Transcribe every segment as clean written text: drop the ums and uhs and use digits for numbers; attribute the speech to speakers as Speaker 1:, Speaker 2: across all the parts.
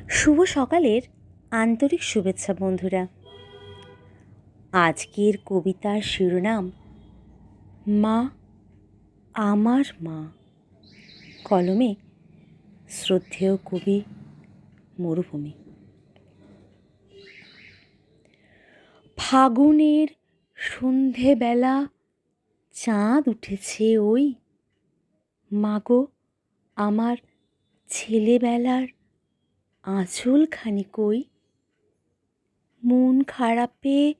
Speaker 1: শুভ সকালের আন্তরিক শুভেচ্ছা বন্ধুরা। আজকের কবিতার শিরোনাম মা, আমার মা। কলমে শ্রদ্ধেয় কবি মরুভূমি। ফাগুনের সন্ধেবেলা চাঁদ উঠেছে ওই, মাগো আমার ছেলেবেলার আঁচলখানি কই। মন খারাপে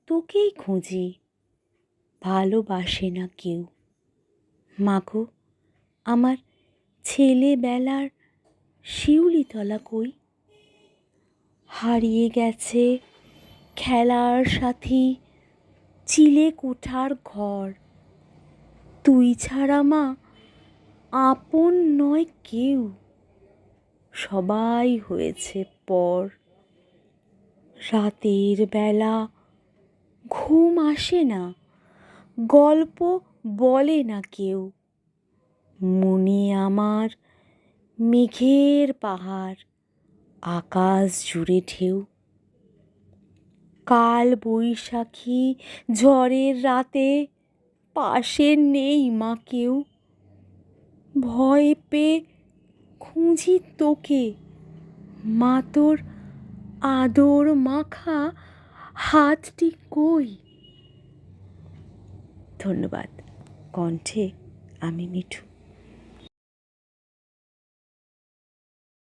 Speaker 1: তোকেই খুঁজি, ভালোবাসে না কেউ। মাগো আমার ছেলেবেলার শিউলিতলা কই। হারিয়ে গেছে খেলার সাথী চিলে কোঠার ঘর। তুই ছাড়া মা আপন নয় কেউ, সবাই হয়েছে পর। রাতের বেলা ঘুম আসে না, গল্প বলে না কেউ। মনে আমার মেঘের পাহাড়, আকাশ জুড়ে ঢেউ। কাল বৈশাখী ঝড়ের রাতে পাশে নেই মা কেউ। ভয় পেয়ে খুঁজি তোকে, মা তোর আদর মাখা হাতটি কই। ধন্যবাদ। কণ্ঠে আমি মিঠু।